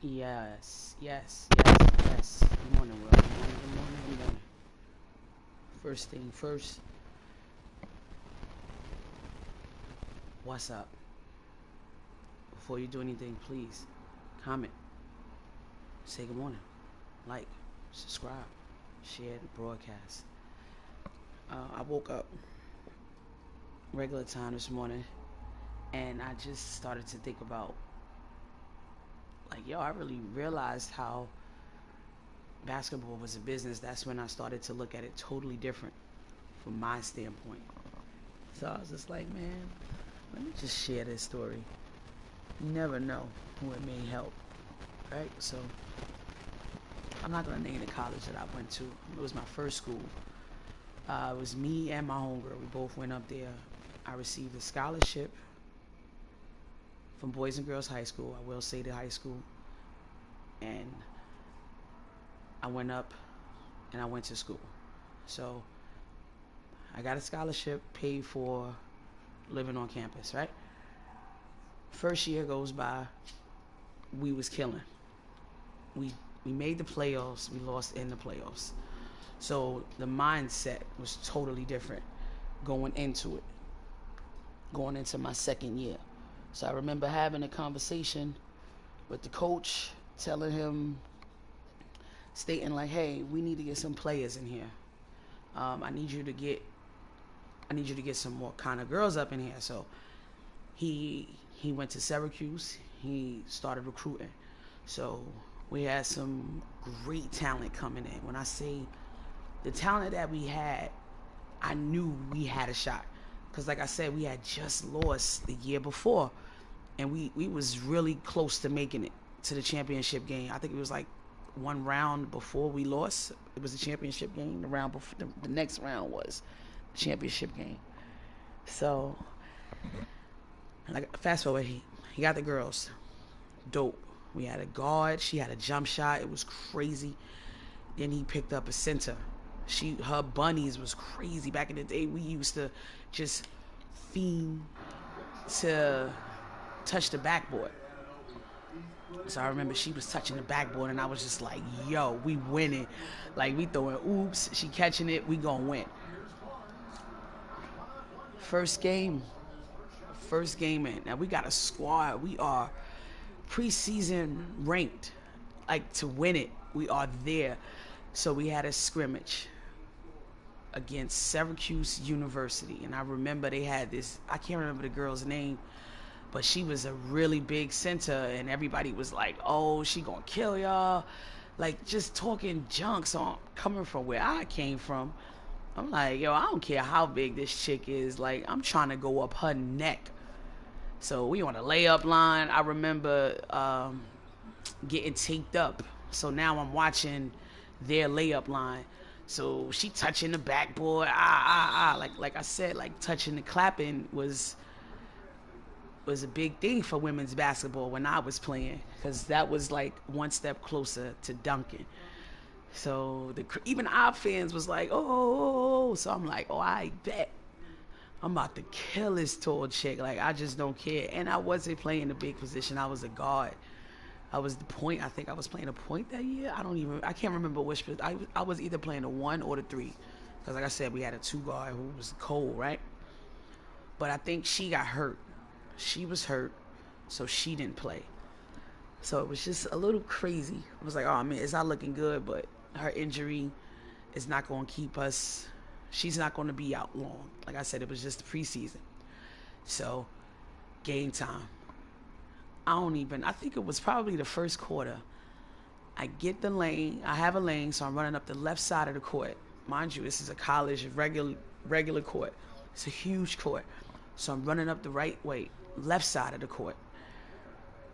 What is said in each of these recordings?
Yes, yes, yes, yes. Good morning, Will. Good morning, good morning, good morning. First thing first, what's up? Before you do anything, please comment, say good morning, like, subscribe, share the broadcast. I woke up regular time this morning and I just started to think about, like, yo, I really realized how basketball was a business. That's when I started to look at it totally different from my standpoint. So I was just like, man, let me just share this story. You never know who it may help, right? So I'm not gonna name the college that I went to. It was my first school. It was me and my homegirl. We both went up there. I received a scholarship from Boys and Girls High School. I will say the high school. And I went up and I went to school. So I got a scholarship, paid for living on campus, right? First year goes by, we was killing. We made the playoffs, we lost in the playoffs. So the mindset was totally different going into it, going into my second year. So I remember having a conversation with the coach, telling him, stating like, hey, we need to get some players in here. I need you to get some more kind of girls up in here. So he went to Syracuse. He started recruiting. So we had some great talent coming in. When I say the talent that we had, I knew we had a shot. Because like I said, we had just lost the year before. And we was really close to making it to the championship game. I think it was like one round before we lost. It was the championship game. The round before, the next round was the championship game. So, like, fast forward, he got the girls. Dope. We had a guard. She had a jump shot. It was crazy. Then he picked up a center. Her bunnies was crazy. Back in the day, we used to just fiend to touch the backboard. So I remember she was touching the backboard, and I was just like, yo, we winning. Like, we throwing oops. She catching it. We gonna win. First game in. Now we got a squad. We are preseason ranked, like, to win it. We are there. So we had a scrimmage against Syracuse University, and I remember they had this, I can't remember the girl's name, but she was a really big center, and everybody was like, oh, she gonna kill y'all, like, just talking junk. So I'm coming from where I came from, I'm like, yo, I don't care how big this chick is, like, I'm trying to go up her neck. So we on a layup line. I remember getting taped up. So now I'm watching their layup line. So she touching the backboard. Like I said, like, touching the clapping was a big thing for women's basketball when I was playing, because that was like one step closer to dunking. So even our fans was like, oh. So I'm like, oh, I bet. I'm about to kill this tall chick. Like, I just don't care. And I wasn't playing a big position. I was a guard. I was the point. I think I was playing a point that year. I can't remember which. I was either playing the 1 or the 3. Because like I said, we had a 2 guard who was cold, right? But I think she got hurt. She was hurt, so she didn't play. So it was just a little crazy. I was like, oh man, it's not looking good, but her injury is not going to keep us. She's not going to be out long. Like I said, it was just the preseason. So, game time. I think it was probably the first quarter. I get the lane. I have a lane, so I'm running up the left side of the court. Mind you, this is a college regular court. It's a huge court. So I'm running up the left side of the court.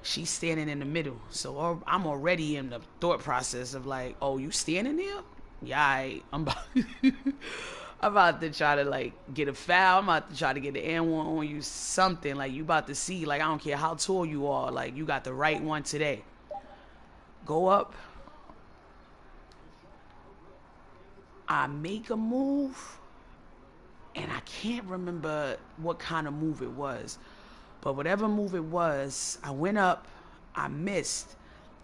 She's standing in the middle. So I'm already in the thought process of like, oh, you standing there? Yeah, I'm about I'm about to try to, like, get a foul. I'm about to try to get the N one on you, something. Like, you about to see, like, I don't care how tall you are. Like, you got the right one today. Go up. I make a move, and I can't remember what kind of move it was. But whatever move it was, I went up. I missed.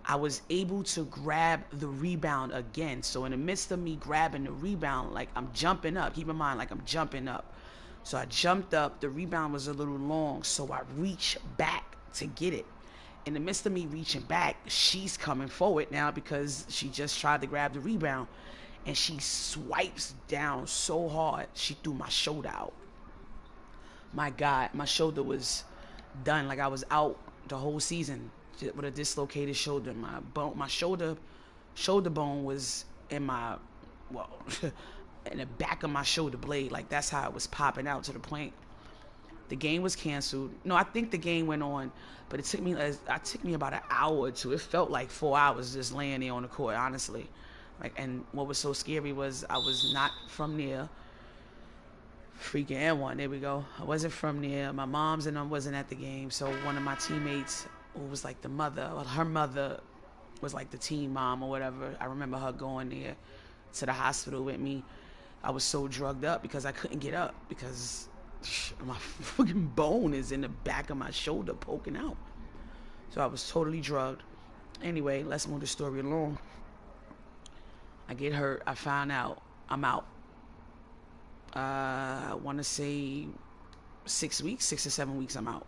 I was able to grab the rebound again. So in the midst of me grabbing the rebound, like I'm jumping up, keep in mind, like I'm jumping up. So I jumped up, the rebound was a little long, so I reached back to get it. In the midst of me reaching back, she's coming forward now because she just tried to grab the rebound, and she swipes down so hard, she threw my shoulder out. My God, my shoulder was done. Like I was out the whole season with a dislocated shoulder. My shoulder bone was in my, well, in the back of my shoulder blade. Like that's how it was popping out, to the point the game was canceled. No, I think the game went on, but it took me about an hour or two. It felt like 4 hours just laying there on the court, honestly. Like, and what was so scary was I was not from there. Freaking N1, there we go. I wasn't from there. My mom's and I wasn't at the game, so one of my teammates, who was like the mother, well, her mother was like the team mom or whatever. I remember her going there to the hospital with me. I was so drugged up because I couldn't get up because my fucking bone is in the back of my shoulder poking out. So I was totally drugged. Anyway, let's move the story along. I get hurt. I find out I'm out. I want to say 6 weeks, 6 or 7 weeks I'm out.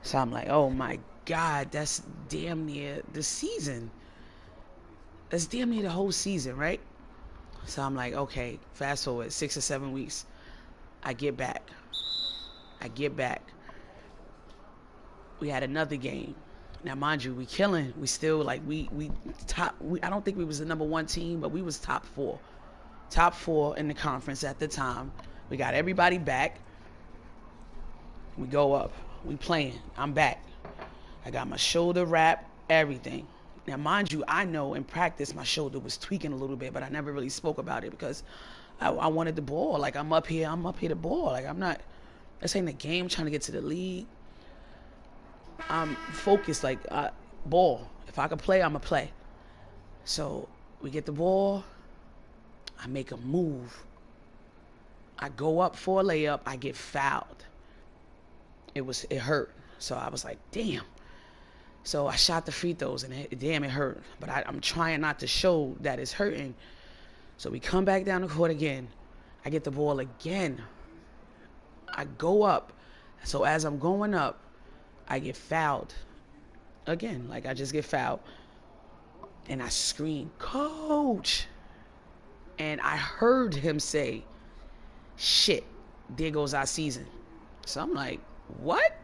So I'm like, oh my God, that's damn near the season. That's damn near the whole season, right? So I'm like, okay, fast forward 6 or 7 weeks. I get back. We had another game. Now, mind you, we killing. We still like we top. I don't think we was the number one team, but we was top four in the conference at the time. We got everybody back. We go up. We playing. I'm back. I got my shoulder wrapped, everything. Now, mind you, I know in practice my shoulder was tweaking a little bit, but I never really spoke about it because I wanted the ball. Like I'm up here to ball. Like I'm not. This ain't a game. I'm trying to get to the league. I'm focused. Like ball. If I can play, I'ma play. So we get the ball. I make a move. I go up for a layup. I get fouled. It hurt. So I was like, damn. So I shot the free throws and it hurt. But I'm trying not to show that it's hurting. So we come back down the court again. I get the ball again. I go up. So as I'm going up, I get fouled again. Like I just get fouled. And I scream, Coach. And I heard him say, shit, there goes our season. So I'm like, what?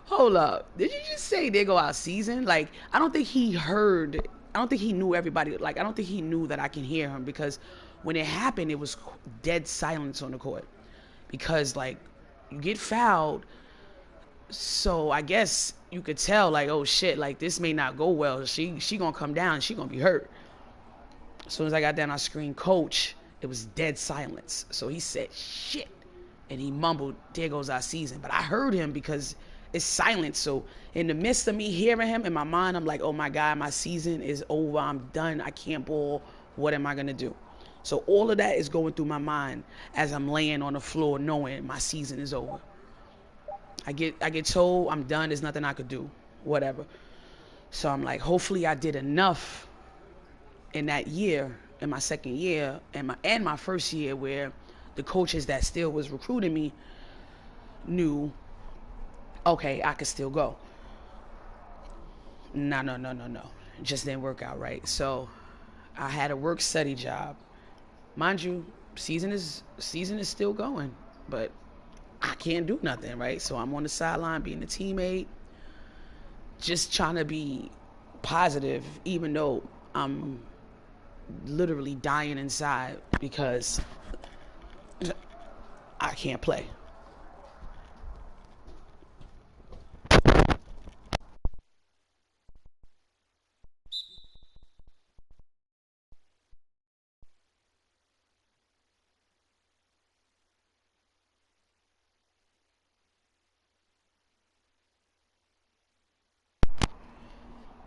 Hold up. Did you just say there go our season? Like, I don't think he knew everybody. Like, I don't think he knew that I can hear him, because when it happened, it was dead silence on the court. Because, like, you get fouled, so I guess you could tell, like, oh shit, like, this may not go well. She gonna come down, she gonna be hurt. As soon as I got down, I screamed, Coach. It was dead silence. So he said, shit. And he mumbled, there goes our season. But I heard him because it's silent. So in the midst of me hearing him, in my mind, I'm like, oh my God, my season is over. I'm done. I can't ball. What am I going to do? So all of that is going through my mind as I'm laying on the floor knowing my season is over. I get told I'm done. There's nothing I could do. Whatever. So I'm like, hopefully I did enough in that year, in my second year, and my first year, where the coaches that still was recruiting me knew, okay, I could still go. No. It just didn't work out right. So I had a work study job. Mind you, season is still going, but I can't do nothing, right? So I'm on the sideline being a teammate, just trying to be positive, even though I'm literally dying inside because I can't play.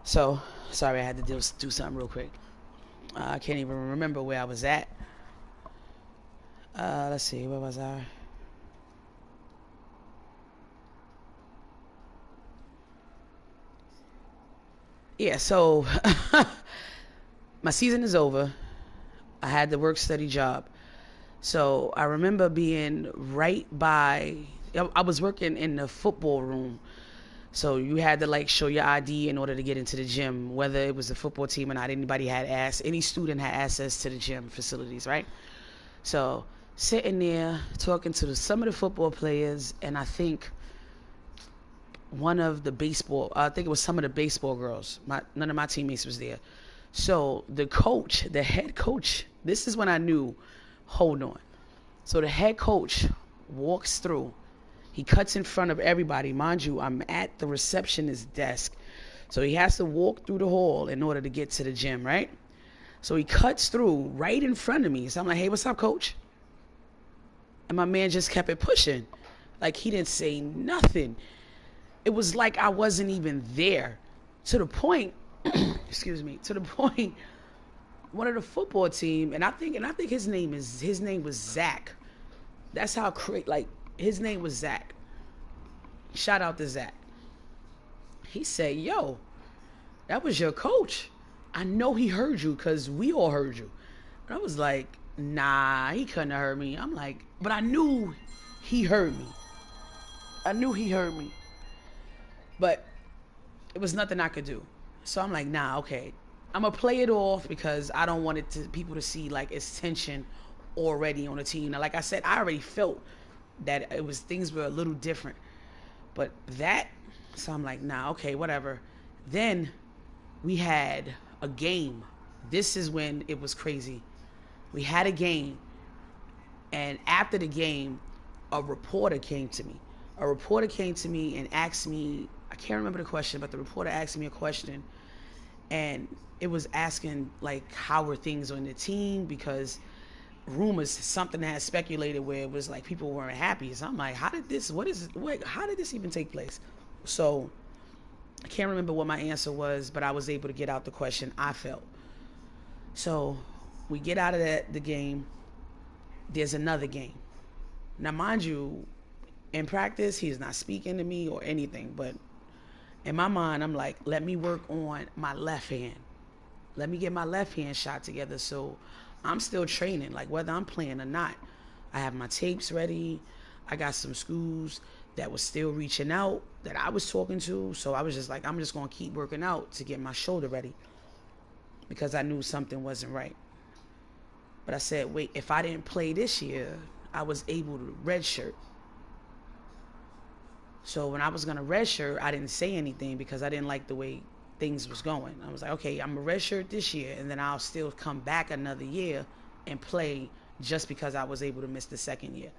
So, sorry, I had to do something real quick. I can't even remember where I was at. Let's see, where was I? Yeah, so my season is over. I had the work study job. So I remember being right by, I was working in the football room. So you had to like show your ID in order to get into the gym, whether it was a football team or not. Any student had access to the gym facilities, right? So sitting there talking to some of the football players, and I think I think it was some of the baseball girls. None of my teammates was there. So the head coach, this is when I knew, hold on. So the head coach walks through. He cuts in front of everybody. Mind you, I'm at the receptionist's desk. So he has to walk through the hall in order to get to the gym, right? So he cuts through right in front of me. So I'm like, hey, what's up, coach? And my man just kept it pushing. Like he didn't say nothing. It was like I wasn't even there. To the point, excuse me, to the point, one of the football team, and I think his name was Zach. That's how his name was Zach. Shout out to Zach. He said, yo, that was your coach. I know he heard you because we all heard you. And I was like, nah, he couldn't have heard me. I'm like, but I knew he heard me. But it was nothing I could do. So I'm like, nah, okay. I'm going to play it off because I don't want people to see like it's tension already on the team. Now, like I said, I already felt that things were a little different. But so I'm like, nah, okay, whatever. Then we had a game. This is when it was crazy. We had a game, and after the game, a reporter came to me. And asked me, I can't remember the question, but the reporter asked me a question, and it was asking like, how were things on the team, because rumors, something that had speculated where it was like people weren't happy. So I'm like, how did this even take place? So I can't remember what my answer was, but I was able to get out the question I felt. So we get out of the game. There's another game. Now, mind you, in practice, he's not speaking to me or anything, but in my mind, I'm like, let me work on my left hand. Let me get my left hand shot together. So I'm still training, like whether I'm playing or not. I have my tapes ready. I got some schools that was still reaching out that I was talking to. So I was just like, I'm just going to keep working out to get my shoulder ready because I knew something wasn't right. But I said, wait, if I didn't play this year, I was able to redshirt. So when I was going to redshirt, I didn't say anything because I didn't like the way things was going. I was like, okay, I'm a redshirt this year, and then I'll still come back another year and play just because I was able to miss the second year.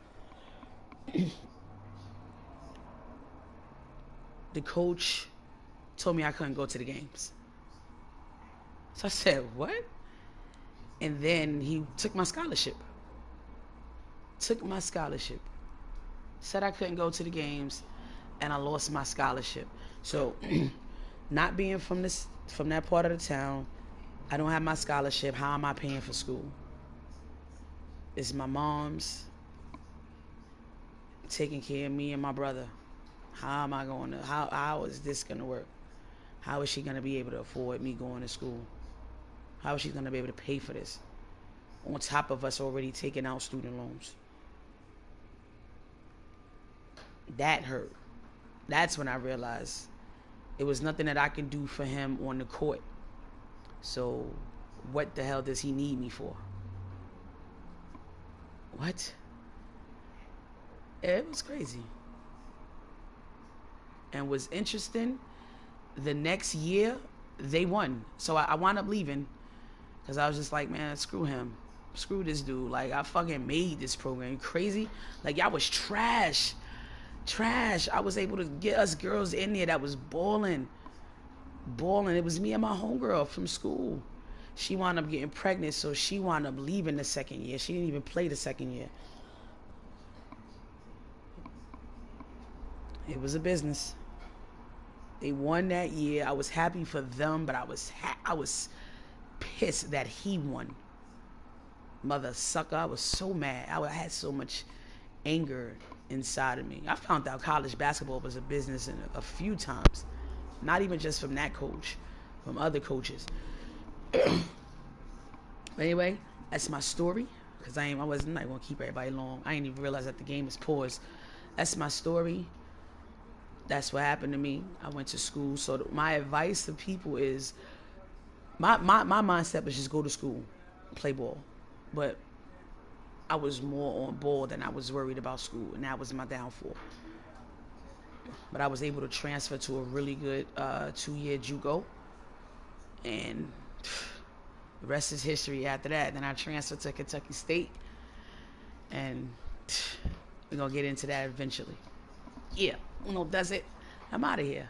The coach told me I couldn't go to the games. So I said, what? And then he took my scholarship. Said I couldn't go to the games, and I lost my scholarship. So not being from that part of the town, I don't have my scholarship. How am I paying for school? It's my mom's taking care of me and my brother. How is this going to work? How is she going to be able to afford me going to school? How is she going to be able to pay for this? On top of us already taking out student loans. That hurt. That's when I realized it was nothing that I can do for him on the court. So what the hell does he need me for? What? It was crazy. And what's interesting, the next year, they won. So I wound up leaving because I was just like, man, screw him. Screw this dude. Like, I fucking made this program. You crazy? Like, y'all was trash. I was able to get us girls in there that was balling. It was me and my homegirl from school. She wound up getting pregnant, so she wound up leaving the second year. She didn't even play the second year. It was a business. They won that year. I was happy for them, but I was pissed that he won. Mother sucker. I was so mad. I had so much anger inside of me. I found out college basketball was a business a few times. Not even just from that coach, from other coaches. But anyway, that's my story. Cause I'm not gonna keep everybody long. I didn't even realize that the game is paused. That's my story. That's what happened to me. I went to school. So my advice to people is, my mindset was just go to school, play ball. But I was more on ball than I was worried about school, and that was my downfall. But I was able to transfer to a really good 2-year JUCO, and the rest is history after that. Then I transferred to Kentucky State, and we're going to get into that eventually. Yeah, does it. I'm out of here.